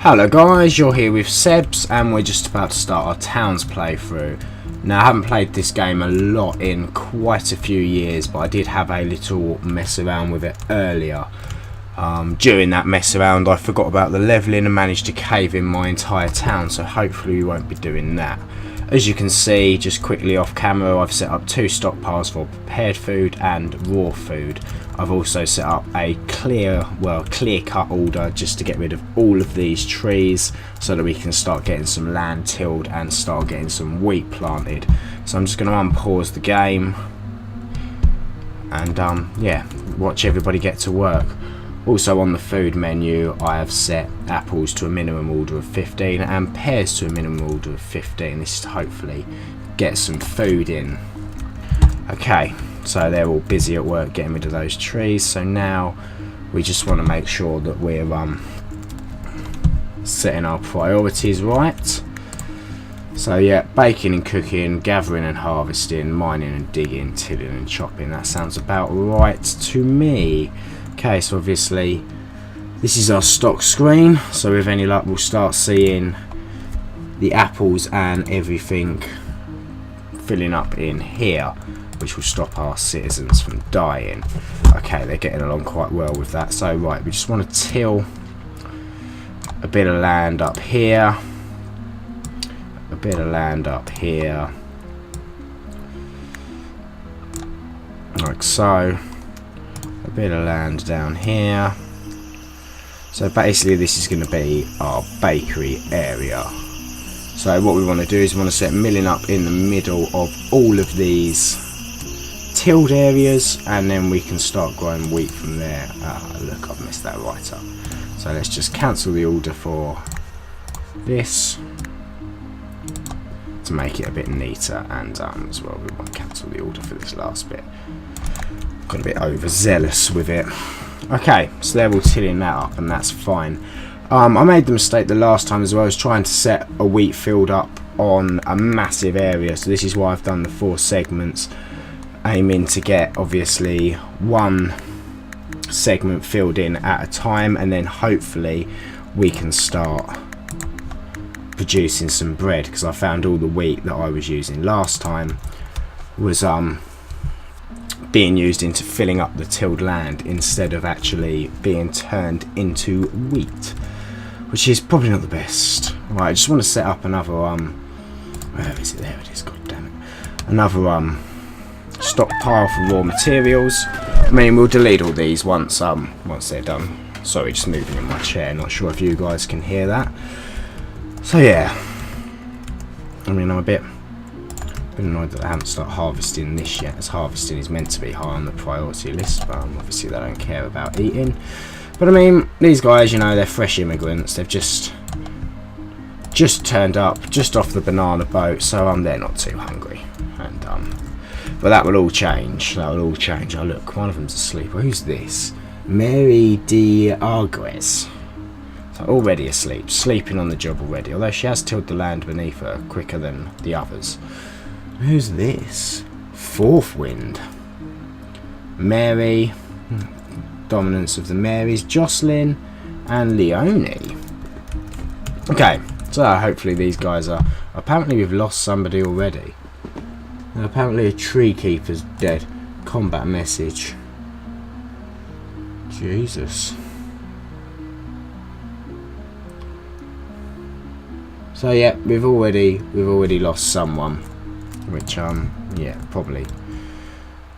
Hello guys, you're here with CZB'S and we're just about to start our Towns playthrough. Now I haven't played this game a lot in quite a few years, but I did have a little mess around with it earlier. During that mess around I forgot about the levelling and managed to cave in my entire town, so hopefully we won't be doing that. As you can see, just quickly off camera, I've set up two stockpiles for prepared food and raw food. I've also set up a clear cut order just to get rid of all of these trees so that we can start getting some land tilled and start getting some wheat planted. So I'm just going to unpause the game and yeah, watch everybody get to work. Also on the food menu I have set apples to a minimum order of 15 and pears to a minimum order of 15. This is to hopefully get some food in. Okay, so they're all busy at work getting rid of those trees, so now we just want to make sure that we're setting our priorities right. So yeah, baking and cooking, gathering and harvesting, mining and digging, tilling and chopping. That sounds about right to me. Okay, so obviously this is our stock screen, so with any luck we'll start seeing the apples and everything filling up in here, which will stop our citizens from dying. Okay, they're getting along quite well with that. So right, we just want to till a bit of land up here, a bit of land up here, like so. A bit of land down here. So basically this is going to be our bakery area. So what we want to do is we want to set milling up in the middle of all of these tilled areas, and then we can start growing wheat from there. Look, I've messed that right up. So let's just cancel the order for this to make it a bit neater, and as well we want to cancel the order for this last bit. Got a bit overzealous with it. Okay, so they're all tilling that up and that's fine. I made the mistake the last time as well, as trying to set a wheat field up on a massive area, so this is why I've done the 4 segments, aiming to get obviously one segment filled in at a time, and then hopefully we can start producing some bread, because I found all the wheat that I was using last time was being used into filling up the tilled land instead of actually being turned into wheat, which is probably not the best. Right, I just want to set up another where is it? There it is. God damn it! Another stockpile for raw materials. I mean, we'll delete all these once they're done. Sorry, just moving in my chair. Not sure if you guys can hear that. So yeah, I mean, I'm a bit annoyed that I haven't started harvesting this yet, as harvesting is meant to be high on the priority list, but obviously they don't care about eating. But I mean, these guys, you know, they're fresh immigrants. They've just turned up just off the banana boat, so they're not too hungry. And but that will all change. That will all change. Oh look, one of them's asleep. Well, who's this? Mary de Arguez. So already asleep, sleeping on the job already. Although she has tilled the land beneath her quicker than the others. Who's this? Fourth Wind. Mary. Dominance of the Marys. Jocelyn and Leonie. Okay, so hopefully these guys are... Apparently we've lost somebody already. And apparently a tree keeper's dead. Combat message. Jesus. So yeah, we've already lost someone. Which, yeah, probably.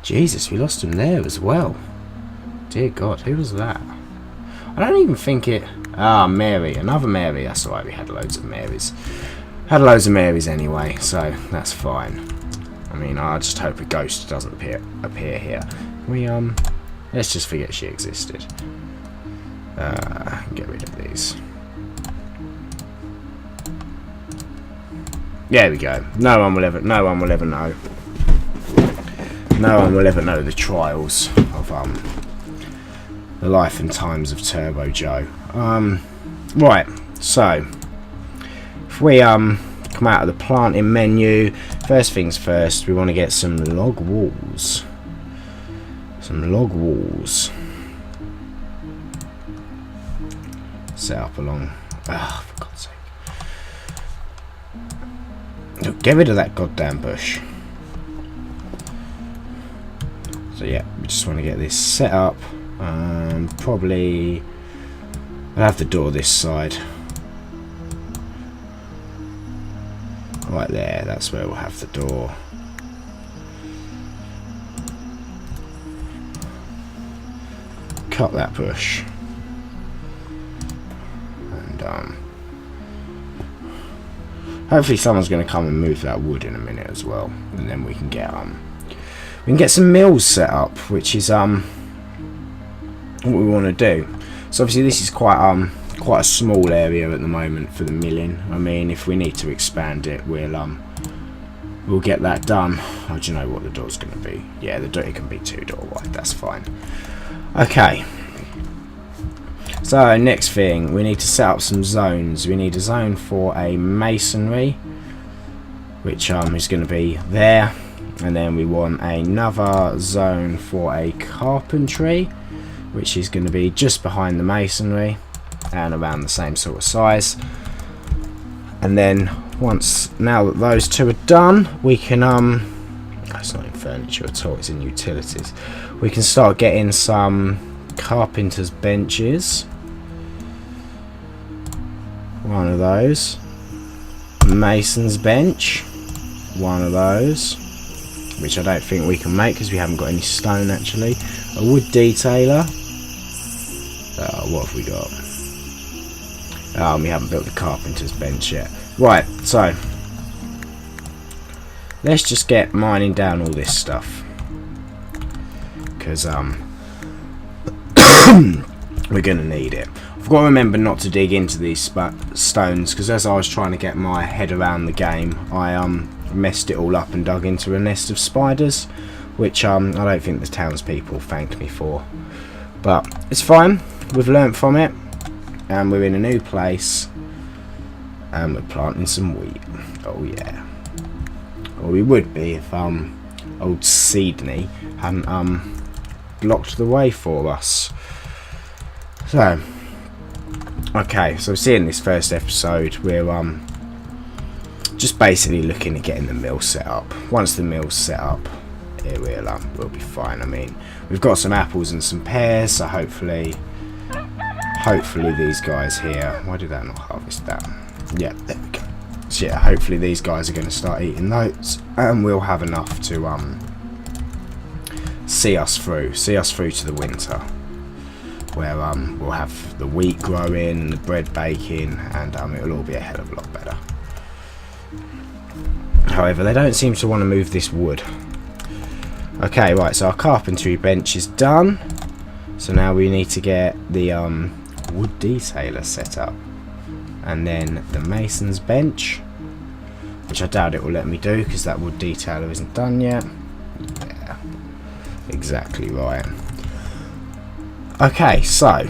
Jesus, we lost him there as well. Dear God, who was that? I don't even think it... Ah, Mary. Another Mary. That's alright, we had loads of Marys. Had loads of Marys anyway, so that's fine. I mean, I just hope a ghost doesn't appear here. Let's just forget she existed. Get rid of these. There we go. No one will ever know. No one will ever know the trials of the life and times of Turbo Joe. Right, so if we come out of the planting menu, first things first, we want to get some log walls. Set up along Ah, for God's sake. Look, get rid of that goddamn bush. So yeah, we just want to get this set up. Probably I'll have the door this side. Right there, that's where we'll have the door. Cut that bush. And hopefully someone's going to come and move that wood in a minute as well, and then we can get some mills set up, which is what we want to do. So obviously this is quite a small area at the moment for the milling. I mean, if we need to expand it, we'll get that done. Oh, do you know what the door's going to be? Yeah, the door, it can be 2 door wide. That's fine. Okay. So next thing, we need to set up some zones. We need a zone for a masonry, which is going to be there, and then we want another zone for a carpentry, which is going to be just behind the masonry and around the same sort of size. And then now that those 2 are done, we can it's not in furniture at all, it's in utilities. We can start getting some carpenter's benches. One of those. Mason's bench. One of those, which I don't think we can make because we haven't got any stone actually. A wood detailer. What have we got? We haven't built the carpenter's bench yet. Right, so let's just get mining down all this stuff, because we're gonna need it. I've got to remember not to dig into these stones, because as I was trying to get my head around the game, I messed it all up and dug into a nest of spiders, which I don't think the townspeople thanked me for, but it's fine. We've learnt from it, and we're in a new place, and we're planting some wheat. Oh yeah. Or we would be if old Sydney hadn't blocked the way for us. So okay, so seeing this first episode, we're just basically looking at getting the mill set up. Once the mill's set up, we'll be fine. I mean, we've got some apples and some pears, so hopefully these guys here, why did that not harvest that? Yeah, there we go. So yeah, hopefully these guys are going to start eating those, and we'll have enough to see us through to the winter, where we'll have the wheat growing and the bread baking, and it'll all be a hell of a lot better. However, they don't seem to want to move this wood. Okay, right, so our carpentry bench is done, so now we need to get the wood detailer set up, and then the mason's bench, which I doubt it will let me do because that wood detailer isn't done yet. Yeah, exactly right. Okay, so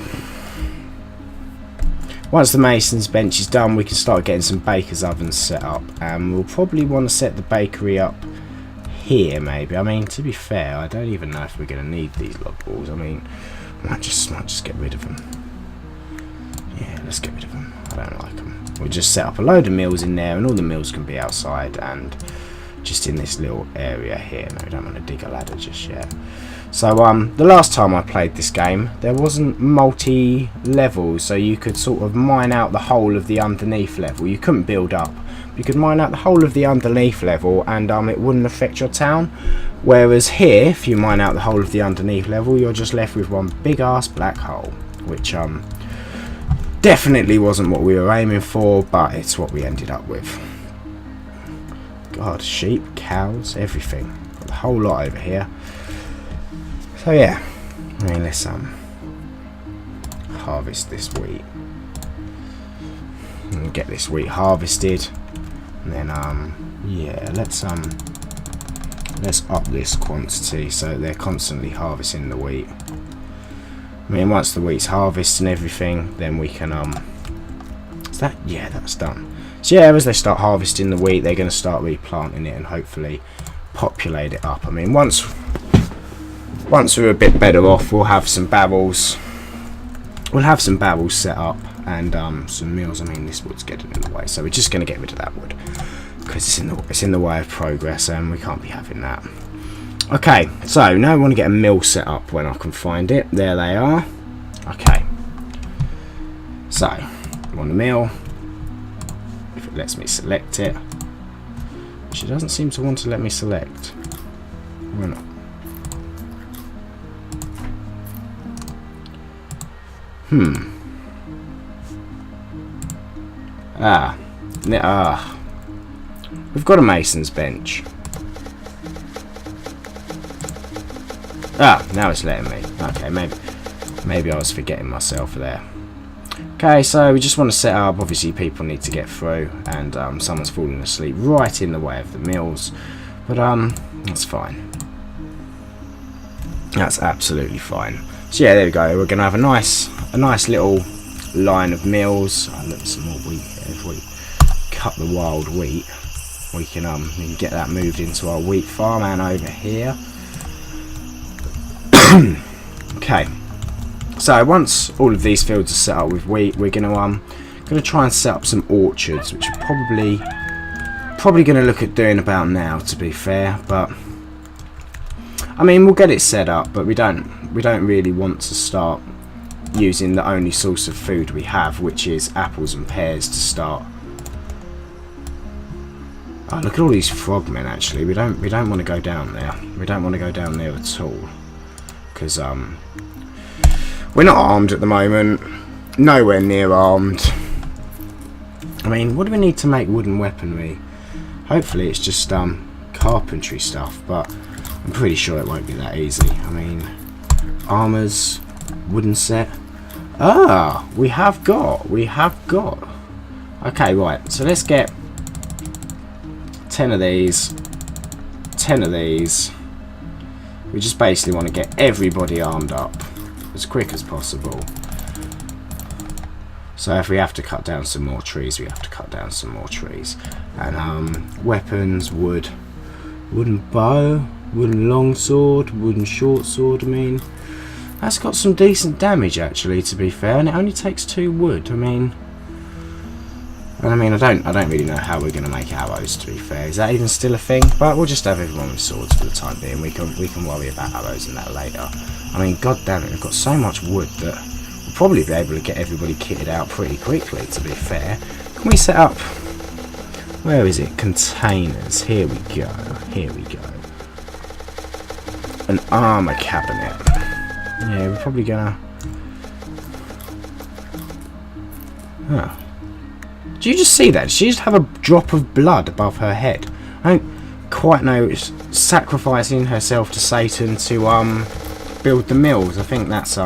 once the mason's bench is done, we can start getting some baker's ovens set up, and we'll probably want to set the bakery up here maybe. I mean, to be fair, I don't even know if we're going to need these log balls. I mean, might just get rid of them. Yeah, let's get rid of them. I don't like them. We'll just set up a load of mills in there, and all the mills can be outside and just in this little area here. No, we don't want to dig a ladder just yet. So the last time I played this game, there wasn't multi-level, so you could sort of mine out the whole of the underneath level. You couldn't build up. You could mine out the whole of the underneath level, and it wouldn't affect your town. Whereas here, if you mine out the whole of the underneath level, you're just left with one big ass black hole, which definitely wasn't what we were aiming for, but it's what we ended up with. God, sheep, cows, everything. Got the whole lot over here. So yeah, I mean, let's harvest this wheat. And get this wheat harvested. And then yeah, let's up this quantity so they're constantly harvesting the wheat. I mean, once the wheat's harvested and everything, then we can is that, yeah, that's done. So yeah, as they start harvesting the wheat, they're going to start replanting it and hopefully populate it up. I mean, once we're a bit better off, we'll have some barrels we'll have some barrels set up and some meals. I mean, this wood's getting in the way, so we're just going to get rid of that wood because it's in the way of progress, and we can't be having that. Okay, so now I want to get a mill set up when I can find it. There they are. Okay, so I want a mill. If it lets me select it, which it doesn't seem to want to let me select. Why not? We've got a mason's bench. Now it's letting me. Okay, maybe I was forgetting myself there. Okay, so we just want to set up. Obviously, people need to get through, and someone's falling asleep right in the way of the mills. But that's fine. That's absolutely fine. So yeah, there we go. We're gonna have a nice little line of mills. Oh, look, some more wheat here. If we cut the wild wheat, we can get that moved into our wheat farm and over here. Okay, so once all of these fields are set up with wheat, we're gonna try and set up some orchards, which are probably gonna look at doing about now, to be fair. But I mean, we'll get it set up, but we don't really want to start using the only source of food we have, which is apples and pears, to start. Oh, look at all these frogmen. Actually, we don't want to go down there. We don't want to go down there at all. Because we're not armed at the moment, nowhere near armed. I mean, what do we need to make wooden weaponry? Hopefully it's just carpentry stuff, but I'm pretty sure it won't be that easy. I mean, armors, wooden set. We have got. Okay, right, so let's get 10 of these, 10 of these. We just basically want to get everybody armed up as quick as possible. So if we have to cut down some more trees, we have to cut down some more trees. And weapons, wood, wooden bow, wooden longsword, wooden short sword. I mean, that's got some decent damage actually, to be fair, and it only takes 2 wood. I mean, I don't really know how we're going to make arrows, to be fair. Is that even still a thing? But we'll just have everyone with swords for the time being. We can worry about arrows and that later. I mean, god damn it, we've got so much wood that we'll probably be able to get everybody kitted out pretty quickly, to be fair. Can we set up... Where is it? Containers. Here we go. Here we go. An armor cabinet. Yeah, we're probably gonna... Huh. Do you just see that? Did she just have a drop of blood above her head? I don't quite know. It's sacrificing herself to Satan to build the mills. I think that's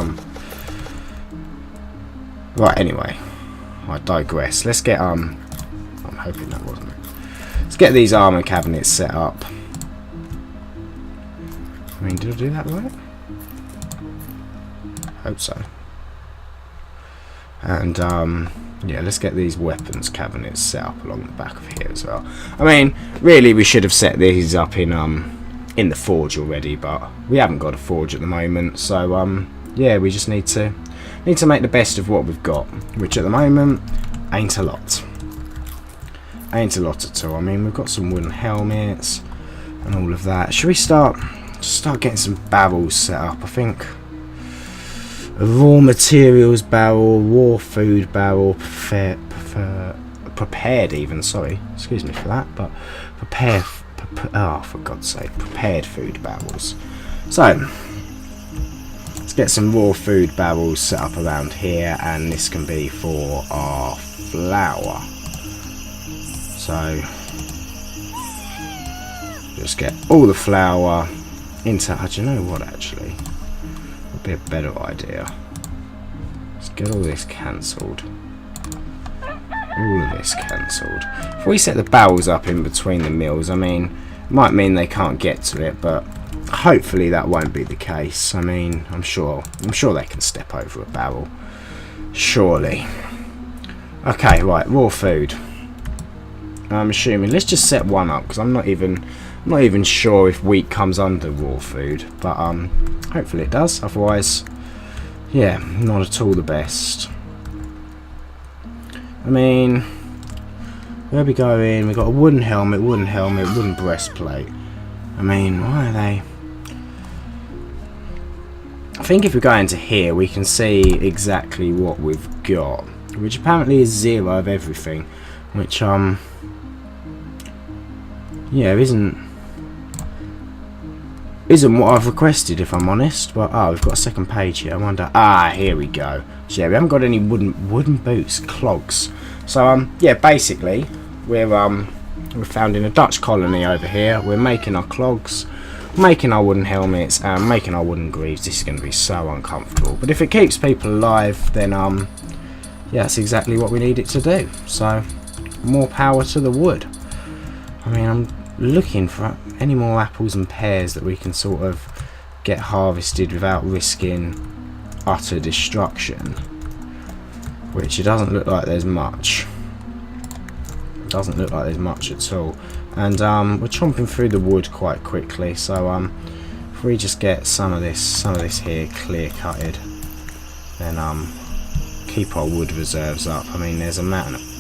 Right. Anyway, I digress. Let's get I'm hoping that wasn't it. Let's get these armor cabinets set up. I mean, did I do that right? Hope so. And yeah, let's get these weapons cabinets set up along the back of here as well. I mean, really, we should have set these up in the forge already, but we haven't got a forge at the moment. So yeah, we just need to make the best of what we've got, which at the moment ain't a lot. Ain't a lot at all. I mean, we've got some wooden helmets and all of that. Should we start getting some barrels set up? I think. A raw materials barrel, raw food barrel, prepared even, sorry, excuse me for that, but oh, for God's sake, prepared food barrels. So, let's get some raw food barrels set up around here, and this can be for our flour. So, just get all the flour into, do you know what actually? Be a better idea. Let's get all this cancelled. All of this cancelled. If we set the barrels up in between the mills, I mean, it might mean they can't get to it, but hopefully that won't be the case. I mean, I'm sure they can step over a barrel. Surely. Okay, right, raw food. I'm assuming. Let's just set one up because I'm not even sure if wheat comes under raw food, but hopefully it does. Otherwise, yeah, not at all the best. I mean, where we going? We've got a wooden helmet, wooden breastplate. I mean, why are they? I think if we go into here, we can see exactly what we've got, which apparently is 0 of everything, which yeah, isn't what I've requested, if I'm honest. But we've got a second page here. I wonder. Here we go. So yeah, we haven't got any wooden boots, clogs. So yeah, basically we're found in a Dutch colony over here. We're making our clogs, making our wooden helmets, and making our wooden greaves. This is going to be so uncomfortable, but if it keeps people alive, then yeah, that's exactly what we need it to do. So more power to the wood. I mean, I'm looking for any more apples and pears that we can sort of get harvested without risking utter destruction, which it doesn't look like there's much. It doesn't look like there's much at all. And we're chomping through the wood quite quickly, so if we just get some of this here clear cutted, then keep our wood reserves up. I mean, there's a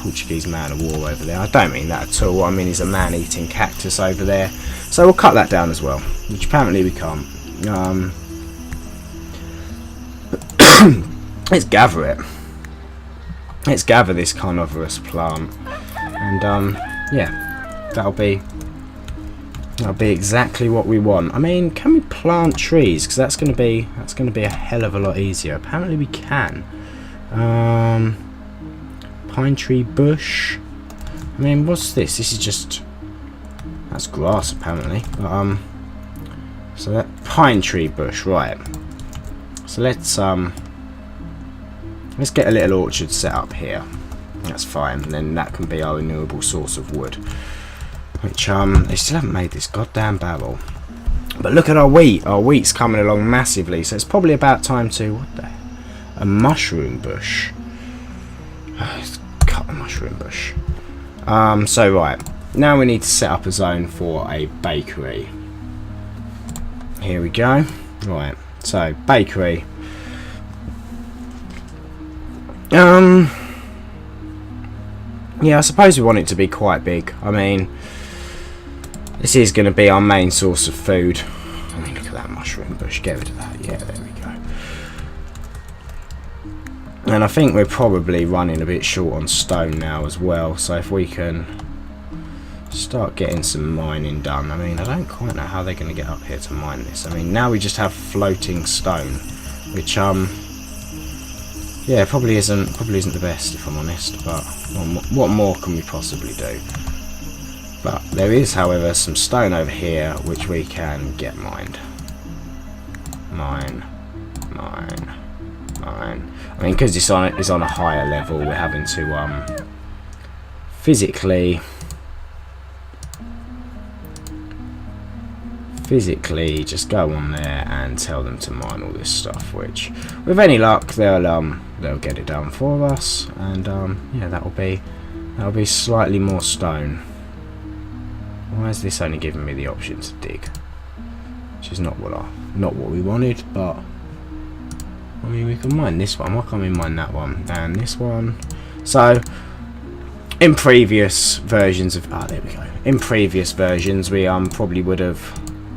Portuguese man of war over there. I don't mean that at all. What I mean is a man eating cactus over there. So we'll cut that down as well, which apparently we can't. Let's gather it. Let's gather this carnivorous plant, and yeah, that'll be exactly what we want. I mean, can we plant trees? Because that's going to be a hell of a lot easier. Apparently we can. Pine tree bush. I mean, what's this? This is just, that's grass apparently. But, so that pine tree bush, right? So let's get a little orchard set up here. That's fine. And then that can be our renewable source of wood. Which they still haven't made this goddamn barrel. But look at our wheat. Our wheat's coming along massively. So it's probably about time to, what the hell? A mushroom bush. Let's cut the mushroom bush. So right, now we need to set up a zone for a bakery. Here we go. Right, so bakery. Yeah, I suppose we want it to be quite big. I mean, this is going to be our main source of food. I mean, look at that mushroom bush. Get rid of that. Yeah, there we go. And I think we're probably running a bit short on stone now as well. So if we can start getting some mining done. I mean, I don't quite know how they're going to get up here to mine this. I mean, now we just have floating stone, which yeah, probably isn't the best, if I'm honest. But what more can we possibly do? But there is, however, some stone over here which we can get mined. Mine. I mean, because it's on a higher level, we're having to physically just go on there and tell them to mine all this stuff, which with any luck they'll get it done for us, and yeah, that'll be slightly more stone. Why is this only giving me the option to dig? Which is not what we wanted, but I mean, we can mine this one. Why can't we mine that one and this one? So in previous versions of there we go. In previous versions, we probably would have.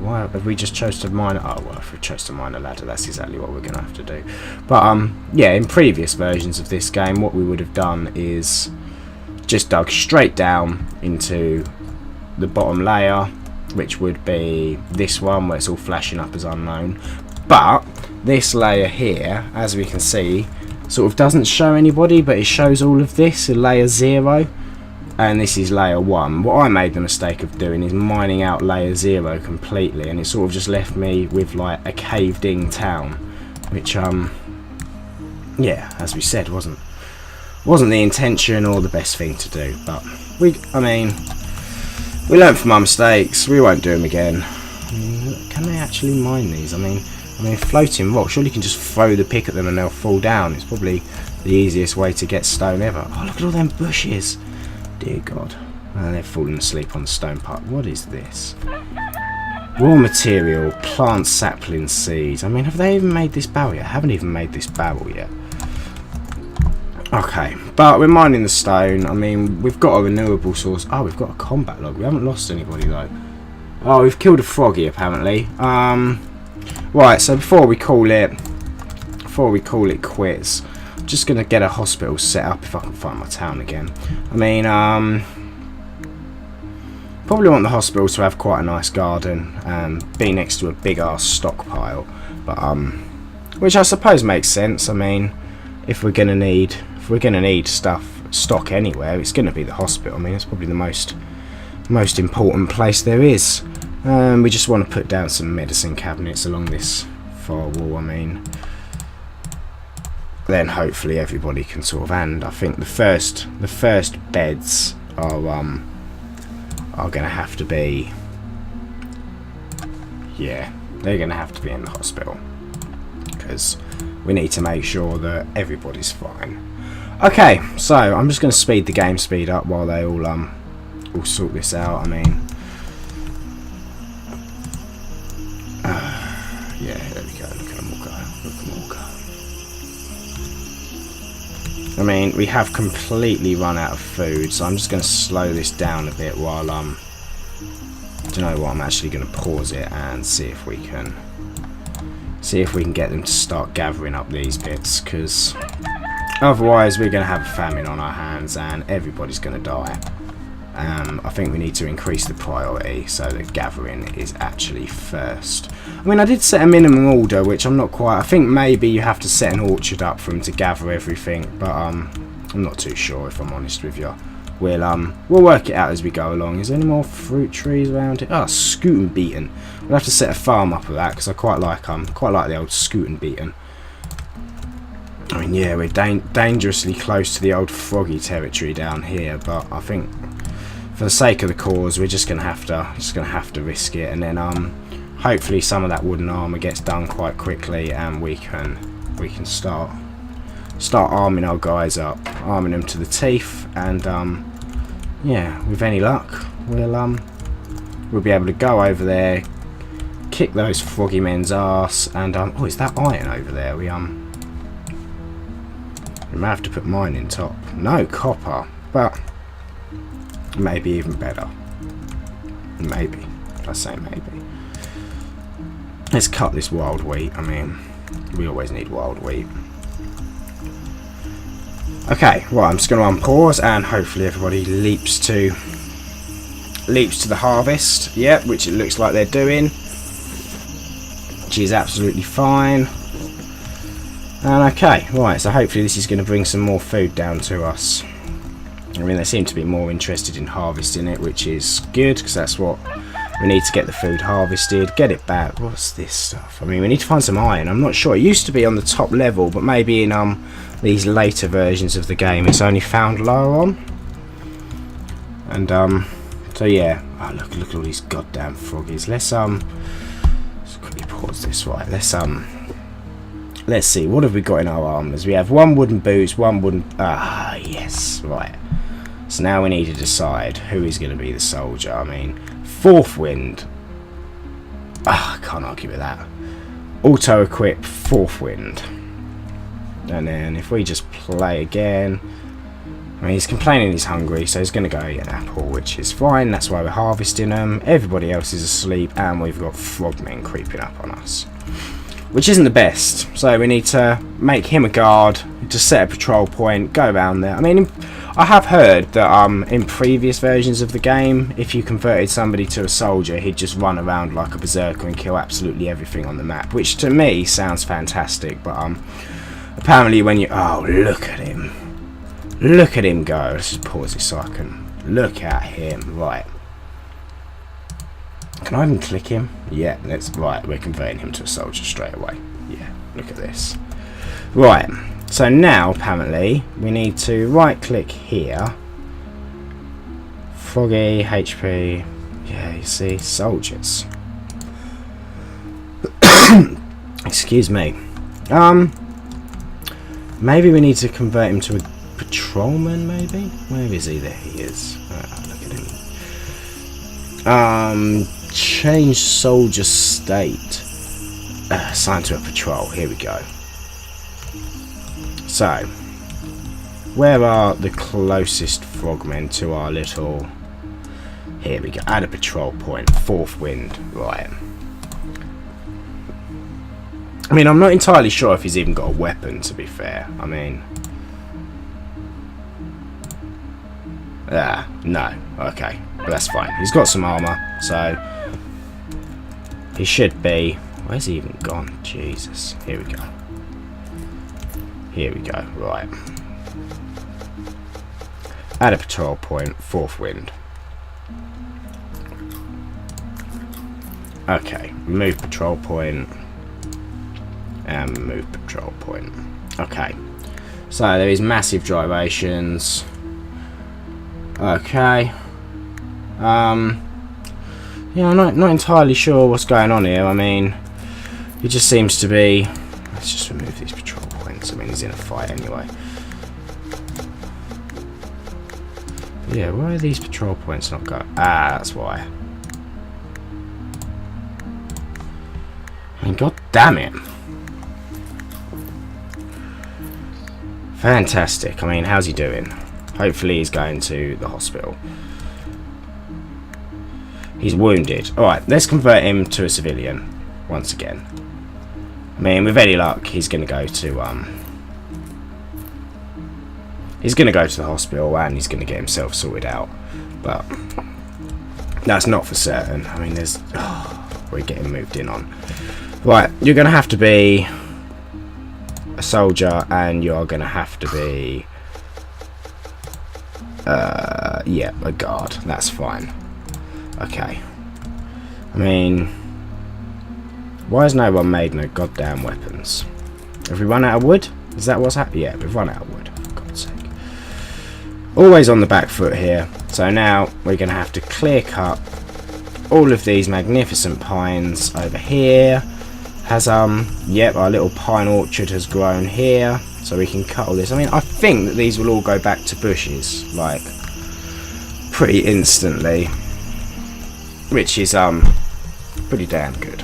Why have we just chose to mine? Oh well, if we chose to mine a ladder, that's exactly what we're going to have to do. But yeah, in previous versions of this game, what we would have done is just dug straight down into the bottom layer, which would be this one where it's all flashing up as unknown. But this layer here, as we can see, sort of doesn't show anybody, but it shows all of this in layer 0. And this is layer 1. What I made the mistake of doing is mining out layer 0 completely, and it sort of just left me with like a caved in town, which yeah, as we said, wasn't the intention or the best thing to do. But I mean, we learned from our mistakes. We won't do them again. I mean, can they actually mine these? I mean, floating rock. Surely you can just throw the pick at them and they'll fall down. It's probably the easiest way to get stone ever. Oh, look at all them bushes. Dear God. And they're falling asleep on the stone part. What is this? Raw material, plant sapling seeds. I mean, have they even made this barrel yet? I haven't even made this barrel yet. Okay, but we're mining the stone. I mean, we've got a renewable source. Oh, we've got a combat log. We haven't lost anybody though. Oh, we've killed a froggy apparently. Right. So before we call it quits, I'm just gonna get a hospital set up if I can find my town again. I mean, probably want the hospital to have quite a nice garden and be next to a big ass stockpile, but which I suppose makes sense. I mean, if we're gonna need stock anywhere, it's gonna be the hospital. I mean, it's probably the most important place there is. We just want to put down some medicine cabinets along this far wall. I mean, then hopefully everybody can sort of. And I think the first beds are gonna have to be, yeah, they're gonna have to be in the hospital because we need to make sure that everybody's fine. Okay, so I'm just gonna speed the game speed up while they all sort this out. I mean, yeah, there we go. Look at them all go. Look at them all go. I mean, we have completely run out of food, so I'm just going to slow this down a bit while do you know what? I'm actually going to pause it and see if we can get them to start gathering up these bits, because otherwise we're going to have a famine on our hands and everybody's going to die. I think we need to increase the priority so that gathering is actually first. I mean, I did set a minimum order, which I'm not quite. I think maybe you have to set an orchard up for them to gather everything, but I'm not too sure if I'm honest with you. We'll work it out as we go along. Is there any more fruit trees around here? Oh, scoot and beaten. We'll have to set a farm up of that because I quite like the old scoot and beaten. I mean, yeah, we're dangerously close to the old froggy territory down here, but I think, for the sake of the cause, we're just gonna have to risk it, and then hopefully some of that wooden armor gets done quite quickly, and we can start arming our guys up, arming them to the teeth, and yeah, with any luck, we'll be able to go over there, kick those froggy men's ass, and oh, is that iron over there? We may have to put mine in top. No copper, but maybe even better. Maybe. I say maybe. Let's cut this wild wheat. I mean, we always need wild wheat. Okay, well, I'm just going to unpause and hopefully everybody leaps to the harvest. Yep, which it looks like they're doing. Which is absolutely fine. And okay, right, so hopefully this is going to bring some more food down to us. I mean, they seem to be more interested in harvesting it, which is good, because that's what we need to get the food harvested, get it back. What's this stuff? I mean, we need to find some iron. I'm not sure. It used to be on the top level, but maybe in these later versions of the game, it's only found lower on. And so yeah. Oh, look at all these goddamn froggies. Let's quickly pause this. Right. Let's see. What have we got in our armors? We have one wooden boots, one wooden. Ah, yes. Right. So now we need to decide who is going to be the soldier. I mean, fourth wind. Ah, I can't argue with that. Auto equip fourth wind. And then if we just play again. I mean, he's complaining he's hungry, so he's going to go eat an apple, which is fine. That's why we're harvesting them. Everybody else is asleep, and we've got frogmen creeping up on us, which isn't the best. So we need to make him a guard, just set a patrol point, go around there. I mean, I have heard that in previous versions of the game, if you converted somebody to a soldier, he'd just run around like a berserker and kill absolutely everything on the map, which to me sounds fantastic. But apparently when you... Oh, look at him. Look at him go. Let's just pause this so I can look at him. Right. Can I even click him? Yeah, right, we're converting him to a soldier straight away. Yeah, look at this. Right, so now apparently we need to right click here. Froggy, HP. Yeah, you see, soldiers. Excuse me. Maybe we need to convert him to a patrolman, maybe? Where is he? There he is. Look at him. Change soldier state. Assigned to a patrol. Here we go. So, where are the closest frogmen to our little... Here we go. Add a patrol point. 4th wind. Right. I mean, I'm not entirely sure if he's even got a weapon, to be fair. I mean... no. Okay. But that's fine. He's got some armour, so... He should be... Where's he even gone? Jesus. Here we go. Here we go. Right. Add a patrol point. 4th wind. Okay. Remove patrol point. And move patrol point. Okay. So there is massive gyrations. Okay. Yeah, I'm not entirely sure what's going on here. I mean, he just seems to be... Let's just remove these patrol points. I mean, he's in a fight anyway. Yeah, why are these patrol points not going? Ah, that's why. I mean, god damn it. Fantastic. I mean, how's he doing? Hopefully he's going to the hospital. He's wounded. Alright, let's convert him to a civilian. Once again. I mean, with any luck, he's going to go to, He's going to go to the hospital and he's going to get himself sorted out. But that's not for certain. I mean, there's... Oh, we're getting moved in on. Right, you're going to have to be a soldier and you're going to have to be... yeah, a guard. That's fine. Okay. I mean... Why has no one made no goddamn weapons? Have we run out of wood? Is that what's happening? Yeah, we've run out of wood. For God's sake. Always on the back foot here. So now we're going to have to clear cut all of these magnificent pines over here. Has, yep, our little pine orchard has grown here. So we can cut all this. I mean, I think that these will all go back to bushes. Like, pretty instantly. Which is, pretty damn good.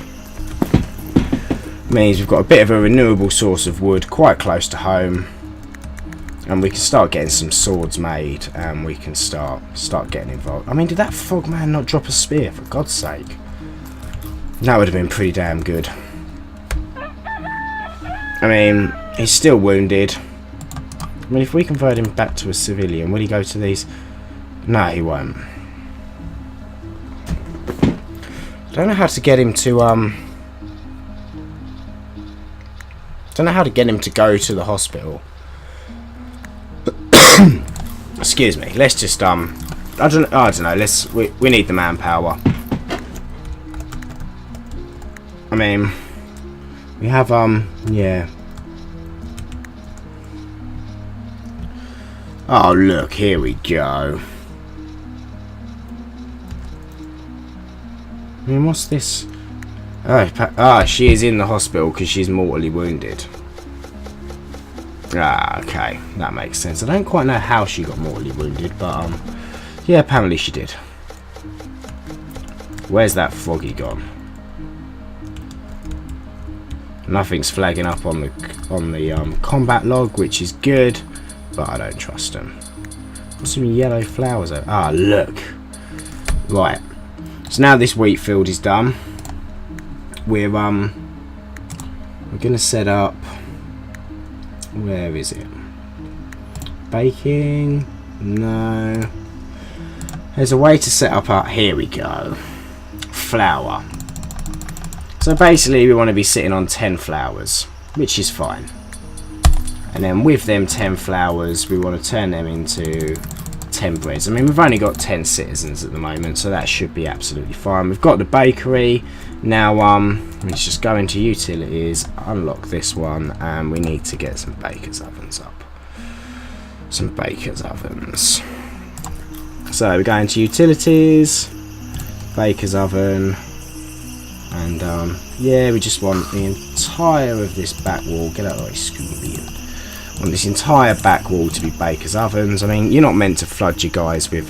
Means we've got a bit of a renewable source of wood quite close to home. And we can start getting some swords made. And we can start getting involved. I mean, did that frogman not drop a spear, for God's sake? That would have been pretty damn good. I mean, he's still wounded. I mean, if we convert him back to a civilian, will he go to these? No, he won't. I don't know how to get him to, don't know how to get him to go to the hospital. Excuse me. Let's just, I don't know. We need the manpower. I mean, we have, yeah. Oh, look, here we go. I mean, what's this? Oh, she is in the hospital because she's mortally wounded. Ah, okay. That makes sense. I don't quite know how she got mortally wounded, but, yeah, apparently she did. Where's that froggy gone? Nothing's flagging up on the combat log, which is good, but I don't trust him. Got some yellow flowers over. Ah, look. Right. So now this wheat field is done. We're gonna set up. Where is it? Baking? No. There's a way to set up. Here we go. Flour. So basically, we want to be sitting on 10 flowers, which is fine. And then with them 10 flowers, we want to turn them into 10 breads. I mean, we've only got 10 citizens at the moment, so that should be absolutely fine. We've got the bakery. Now, let's just go into utilities, unlock this one, and we need to get some baker's ovens up. Some baker's ovens. So we're going to utilities, baker's oven, and yeah, we just want the entire of this back wall. Get out of the way, Scooby. Want this entire back wall to be baker's ovens. I mean, you're not meant to flood you guys with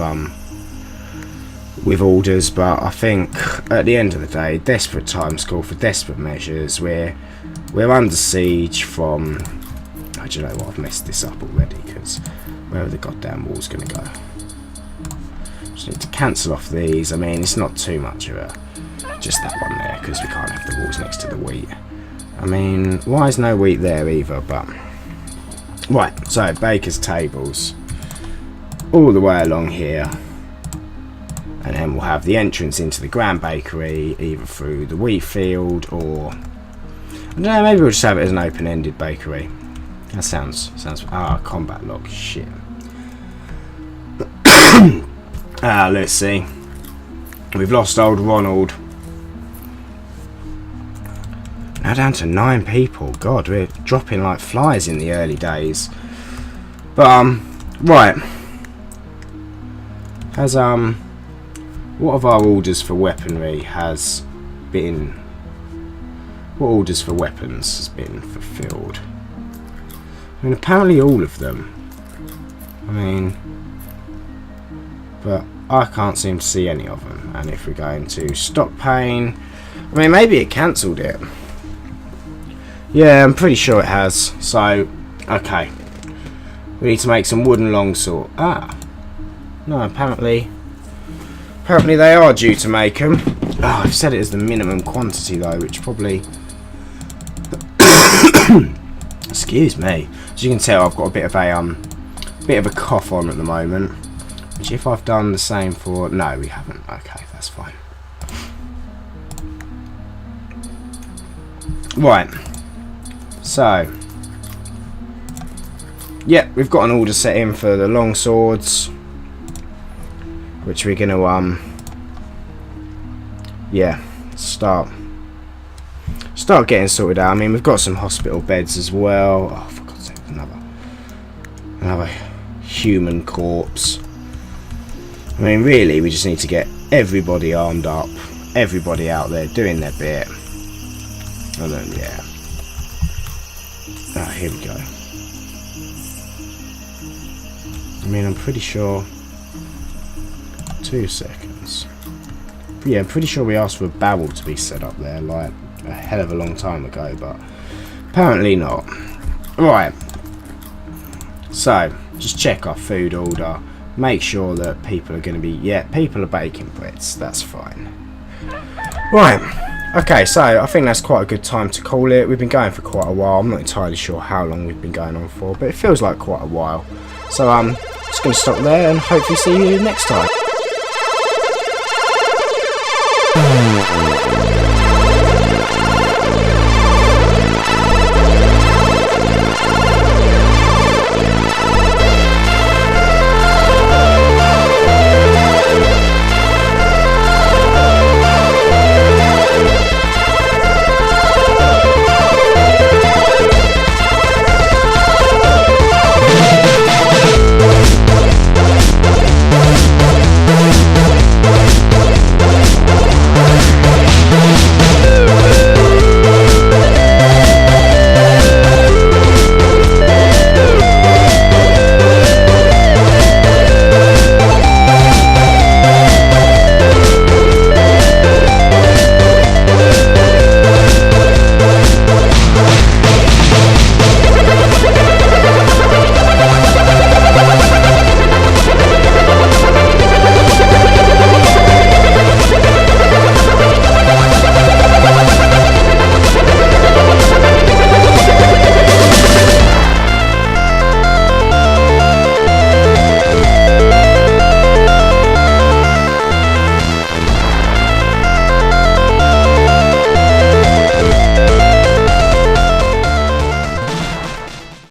with orders, but I think at the end of the day, desperate times call for desperate measures. We're under siege from... Oh, do you know what? I've messed this up already, because where are the goddamn walls going to go? Just need to cancel off these. I mean, it's not too much of a... Just that one there, because we can't have the walls next to the wheat. I mean, why is no wheat there either? But right, so baker's tables all the way along here, and then we'll have the entrance into the grand bakery either through the wheat field, or I don't know, maybe we'll just have it as an open-ended bakery. That sounds combat log, shit. Let's see, we've lost old Ronald. Now down to 9 people. God, we're dropping like flies in the early days. But right, has what of our orders for weaponry has been? What orders for weapons has been fulfilled? I mean, apparently all of them. I mean, but I can't seem to see any of them. And if we're going to stop paying, I mean, maybe it cancelled it. Yeah, I'm pretty sure it has. So, okay. We need to make some wooden longsword. Ah. No, apparently they are due to make them. Oh, I've said it as the minimum quantity though, which probably... Excuse me. As you can tell, I've got a bit of a cough on at the moment. Which if I've done the same for... No, we haven't. Okay, that's fine. Right. So, yeah, we've got an order set in for the long swords, which we're gonna yeah, start getting sorted out. I mean, we've got some hospital beds as well. Oh, for God's sake, another human corpse. I mean, really, we just need to get everybody armed up, everybody out there doing their bit, and then yeah. Ah, here we go. I mean, I'm pretty sure... 2 seconds. Yeah, I'm pretty sure we asked for a barrel to be set up there, like, a hell of a long time ago, but apparently not. Right. So, just check our food order. Make sure that people are going to be... Yeah, people are baking breads. That's fine. Right. Okay, so I think that's quite a good time to call it. We've been going for quite a while. I'm not entirely sure how long we've been going on for, but it feels like quite a while. So I'm just going to stop there and hopefully see you next time.